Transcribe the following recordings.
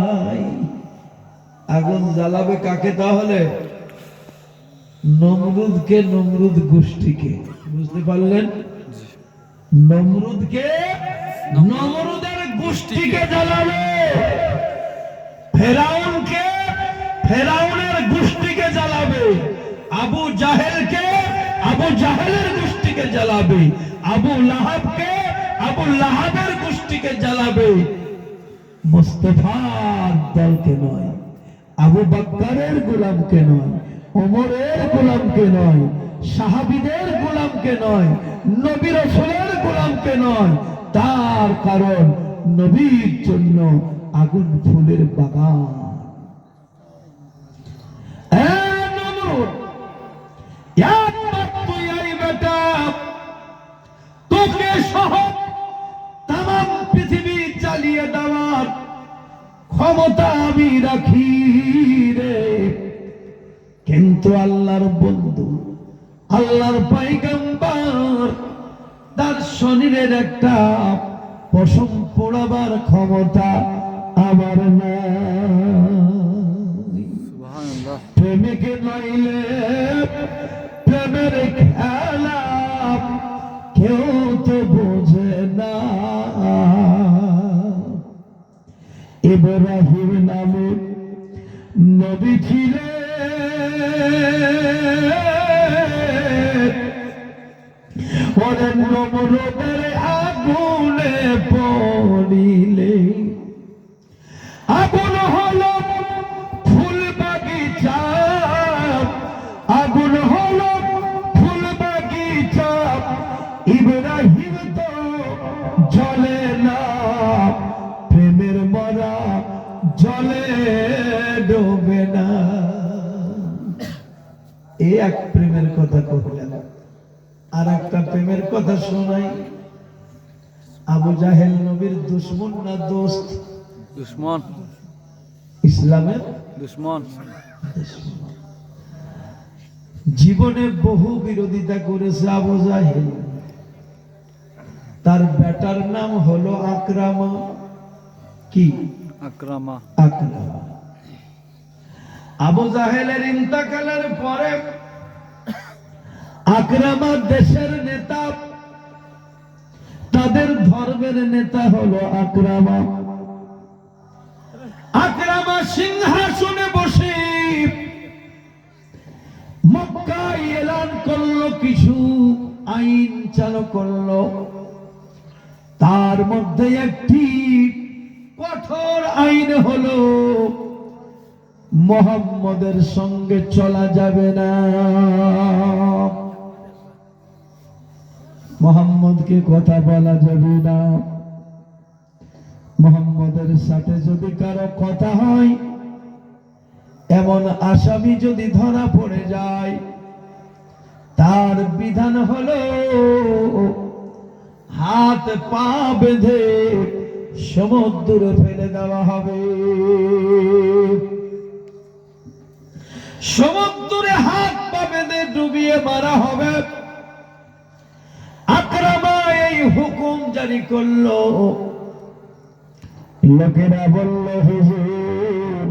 নাই। আগুন জ্বালাবে কাকে? তাহলে নমরুদকে, নমরুদ গোষ্ঠীকে। বুঝতে পারলেন? নমরুদকে, নমরুদের গোষ্ঠীকে জ্বালাবে। ফেরাউনকে, ফেরাউনের গোষ্ঠীকে জ্বালাবে। আবু জাহেলকে, আবু জাহেলের গোষ্ঠীকে জ্বালাবে। আবু লাহাবকে, আবু লাহাবের গোষ্ঠীকে জ্বালাবে। মুস্তাফার দলকে নয়, আবু বকরের গোলামকে নয়, ওমরের গোলামকে নয়, সাহাবীদের গোলামকে নয়, নবী রাসূলের গোলামকে নয়। তার কারণ নবীর জন্য আগুন ফুলের বাগান। তোকে সহ তাম পৃথিবী চালিয়ে দেওয়ার ক্ষমতা আমি রাখি রে। কিন্তু আল্লাহর বন্ধু, আল্লাহর পয়গম্বর, তার শরীরের একটা পশম পোড়াবার ক্ষমতা আমার নাই। প্রেমিকে নইলে প্রেমের খেলা কেউ তো বোঝে না। ইব্রাহিম নামে নবী ছিলেন, ওরে নমরুদের আগুনে পড়িলে আগুন হলো ফুল বাগিচা, আগুন হলো ফুল বাগিচা। ইব্রাহিম তো জ্বলে না, প্রেমের মরা জলে ডোবে না। এই এক প্রেমের কথা কহিলেন। আর একটা প্রেমের কথা শোনাই। আবু জাহেল নবীর দুশমন না দোস্ত? দুশমন, ইসলামের দুশমন। জীবনে বহু বিরোধিতা করেছে আবু জাহেল। তার বেটার নাম হলো আকরামা। কি? আকরামা। আকরামা। আবু জাহেলের ইন্তেকালের পরে আকরামা দেশের নেতা, তাদের ধর্মের নেতা হলো আকরামা। আকরামা সিংহাসনে বসে মক্কায় এলান করলো, কিছু আইন চালু করলো। তার মধ্যে একটি কঠোর আইন হলো মুহাম্মদের সঙ্গে চলা যাবে না। মুহাম্মদকে কথা বলা যাবে না। মুহাম্মদের সাথে যদি কারো কথা হয়, এমন আসামি যদি ধরা পড়ে যায়, তার বিধান হলো হাত পা বেঁধে সমুদ্রে ফেলে দেওয়া হবে। সমুদ্রে হাত পা বেঁধে ডুবিয়ে মারা হবে। আকরামা এই হুকুম জারি করলো। লোকেরা বলল, হুজুর,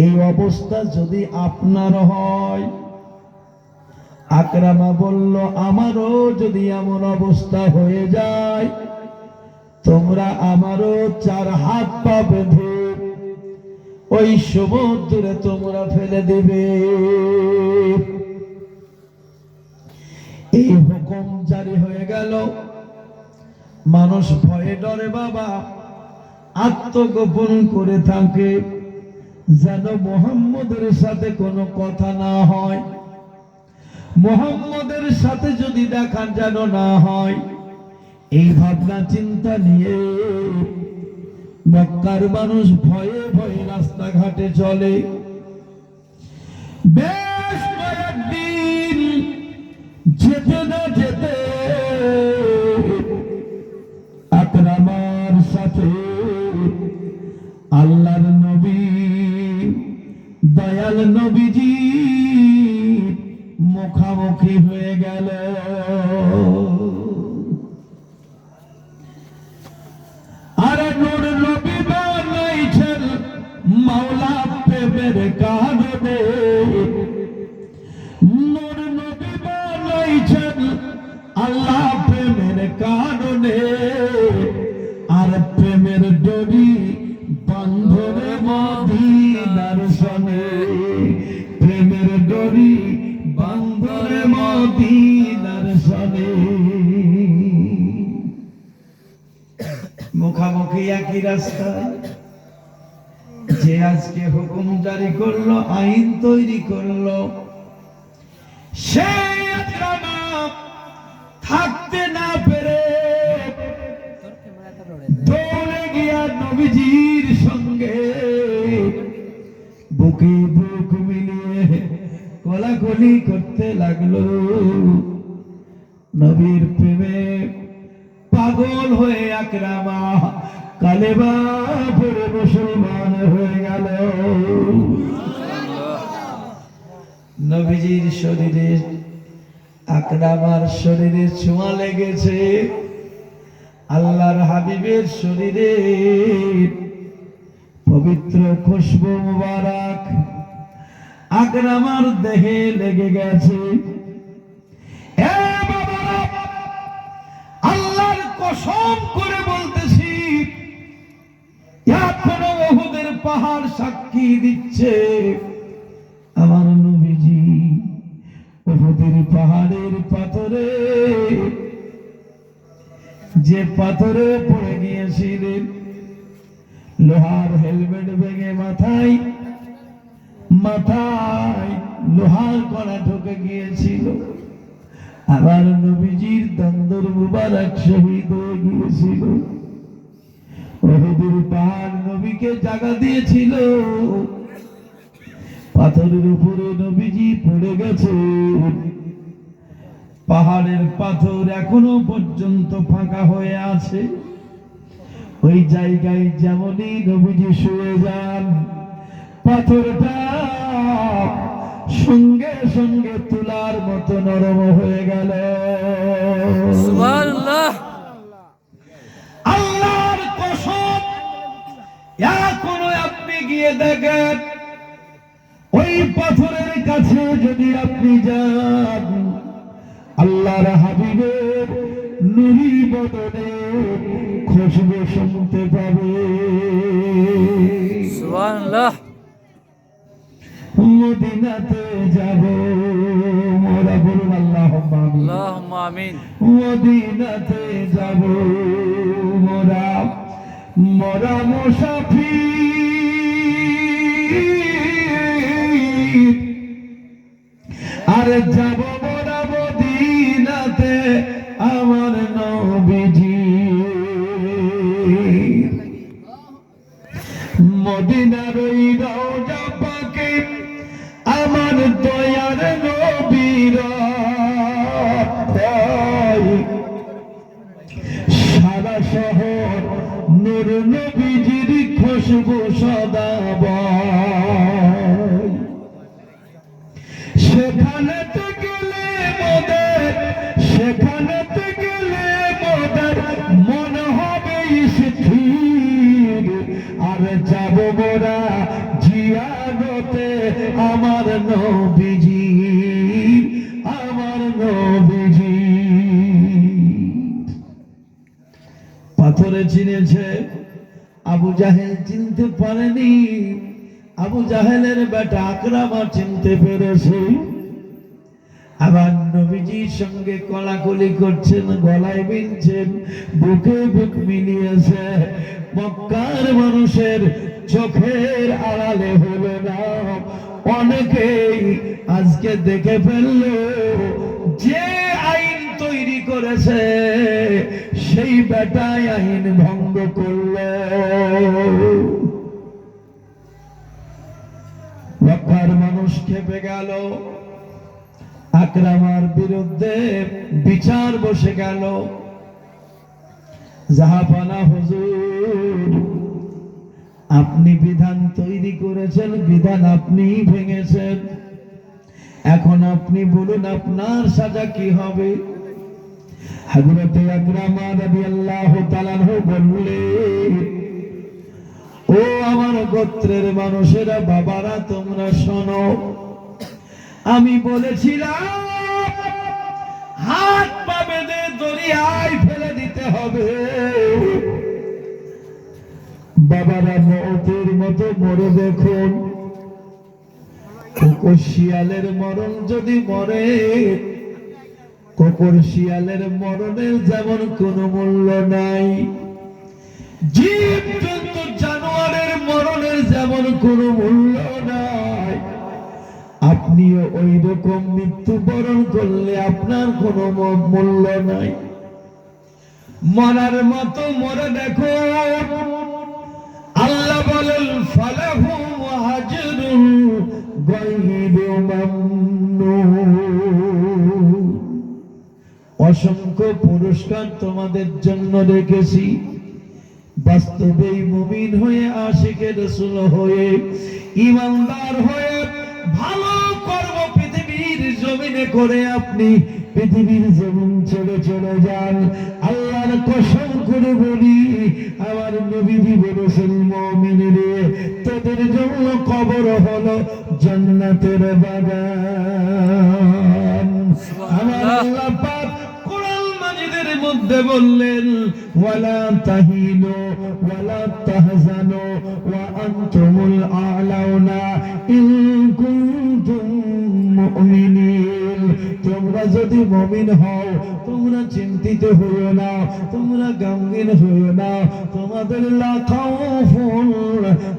এই অবস্থা যদি আপনার হয়। আকরামা বলল, আমারও যদি এমন অবস্থা হয়ে যায়, তোমরা আমারও 4 হাত পা বেঁধে ওই সমুদ্রে তোমরা ফেলে দেবে। এই হুকুম জারি হয়ে গেল। মানুষ ভয়ে ডরে বাবা, আত্মগোপন করে থাকে, যেন মুহাম্মদের সাথে কোনো কথা না হয়, মুহাম্মদের সাথে যদি দেখা যেন না হয়। এই ভাবনা চিন্তা নিয়ে মক্কার মানুষ ভয়ে ভয়ে রাস্তাঘাটে চলে। বেশ কয়েকদিন যেতে না যেতে আকরামার সাথে আল্লাহর নবী, দয়াল নবীজি মুখামুখি হয়ে গেল। আর নূর নবী বানাইছেন প্রেমের কারণে নূর নবী বানাইছেন আল্লাহ প্রেমের কারণে, আর প্রেমের ডোরি বান্ধরে মদিনার সনে, প্রেমের ডোরি বান্ধরে মদিনার সনে। মুখামুখি একই রাস্তায় যে আজকে হুকুম জারি করলো, আইন তৈরি করলো, সেই আকরামা থাকতে না পেরে দৌড়ে গিয়া নবীজির সঙ্গে বুকে বুক মিলিয়ে কোলাকুলি করতে লাগলো। নবীর প্রেমে পাগল হয়ে আকরামা কালেমা পড়ে মুসলমান হয়ে গেল। নবীজির শরীরে আকরামার শরীরে ছোঁয়া লেগেছে, আল্লাহর হাবিবের শরীরে পবিত্র খুশবু মুবারক আকরামার দেহে লেগে গেছে। আল্লাহর কসম করে বলতেছি, এখনো উহুদের পাহাড় সাক্ষী দিচ্ছে আমার নবীজি উহুদের পাহাড়ের পাথরে, যে পাথরে পড়ে গিয়েছিলেন, লোহার হেলমেট ভেঙে মাথায় লোহার কড়া ঢুকে গিয়েছিল, আবার নবীজির দন্দর মুবারক শহীদ হয়ে গিয়েছিল। উহুদের পাহাড় নবীকে জাগা দিয়েছিল, পাথরের উপরে নবীজি পড়ে গেছে। পাহাড়ের পাথর এখনো পর্যন্ত ফাঁকা হয়ে আছে, ওই জায়গায় যেমনই নবীজি শুয়ে যান, পাথরটা সঙ্গে সঙ্গে তুলার মতো নরম হয়ে গেল। সুবহানাল্লাহ। আল্লাহর কসম, এখনো আপনি গিয়ে দেখেন, ওই পাথরের কাছে যদি আপনি যান, আল্লাহর হাবিবের নূরি বদনে খুশবু শুনতে পাবে। সুবহানাল্লাহ। মদিনাতে যাব মোরা, বলুন আল্লাহুম্মা আমিন। আল্লাহুম্মা আমিন। মদিনাতে যাব মোরা, মোরা মুসাফির, আর যাব মোরা মদিনাতে আমার নবীজি। মদিনার ওই রওজা পাকে আমার দয়ার নবীর, সারা শহর নূর নবীজির খুশবু সদা বয়। সেখানেতে গেলে মোদের, সেখানেতে গেলে মোদের মন হবে স্থির, আর যাব মোরা জিয়ারতে আমার নবীজি, আমার নবীজি। পাথরে চিনেছে, আবু জাহেল চিনতে পারেনি, আবু জাহেলের বেটা আকরামা চিনতে পেরেছে। আবার নবীজির সঙ্গে কলাকলি করছেন, গলায় বিনছেন, বুকে বুক মিলিয়েছে। মক্কার মানুষের চোখের আড়ালে হবে না, অনেকেই আজকে দেখে ফেলল, যে আইন তৈরি করেছে সেই বেটাই আইন ভঙ্গ করল। মক্কার মানুষ খেপে গেল, আকরামার বিরুদ্ধে বিচার বসে গেল। জাহাপানা হুজুর, আপনি বিধান তৈরি করেছেন, বিধান আপনি ভেঙেছেন, এখন আপনি বলুন আপনার সাজা কি হবে? হযরত আকরামা রাদিয়াল্লাহু তাআলা বললেন, ও আমার গোত্রের মানুষেরা, বাবারা তোমরা শোনো, আমি বলেছিলাম হাত পা বেঁধে দরিয়ায় ফেলে দিতে হবে। বাবারা মৌতের মতো মরে দেখুন, কুকুর শিয়ালের মরণ যদি মরে, কুকুর শিয়ালের মরণের যেমন কোনো মূল্য নাই, জীব জন্তু জানোয়ারের মরণের যেমন কোনো মূল্য নাই, আপনিও ওই রকম মৃত্যুবরণ করলে আপনার কোনো মূল্য নাই। মরার মতো মরে দেখো। আল্লাহ বলেন ফালাহু আজরুন গায়রু মামনুন, অসংখ্য পুরস্কার তোমাদের জন্য রেখেছি। বাস্তবেই মুমিন হয়ে, আশিকে রাসূল হয়ে, ঈমানদার হয়ে ভালো কর্ম পৃথিবীর জমিনে করে আপনি পৃথিবীর জমিন ছেড়ে চলে যান। আল্লাহর কসম করে বলি, আমার নবীজি বলেছেন, মুমিনরে তোদের জন্য কবর হলো জান্নাতের বাগান। আমার আল্লাহ পাক কোরআন মাজিদের মধ্যে বললেন, ওয়ালা তাহিনু ওয়ালা তাহজানু ওয়া আনতুমুল আ'লাউনা ইন কুনতুম মুমিনিন। তোমরা যদি মুমিন হও, তোমরা চিন্তিত হইও না, তোমরা গমগীন হইও না, তোমাদের লা খাউফুন,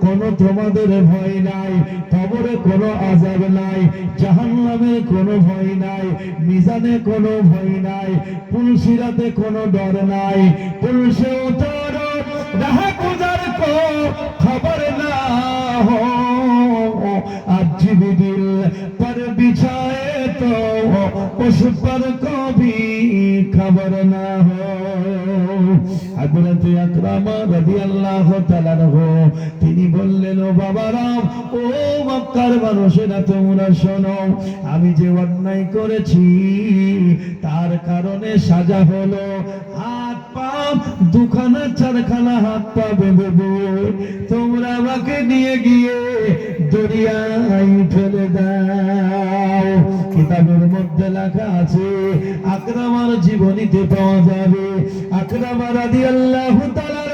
কোনো তোমাদের ভয় নাই, কবরে কোনো আযাব নাই, জাহান্নামের কোনো ভয় নাই, মিজানে কোনো ভয় নাই, পুলসিরাতে কোনো ডর নাই। পুলসে উতারো রাহ গুজার কো খবর না हो, आज भी दिल पर बिछाए तो उस पर कभी खबर ना हो। হযরত আকরামা রাদিয়াল্লাহু তাআলা আনহু তিনি বললেন, ও বাবারাম, ও মক্কার মানুষেরা তোমরা শোনো, আমি যে অন্যায় করেছি তার কারণে সাজা হলো হাত পা দুখানা চারখানা হাত পা বেঁধে দিয়ে তোমরা আমাকে নিয়ে গিয়ে দরিয়ায় ফেলে দাও। কিতাবের মধ্যে লেখা আছে, আকরামার জীবনীতে পাওয়া যাবে, আকরামা রাদিয়াল্লাহু তাআলা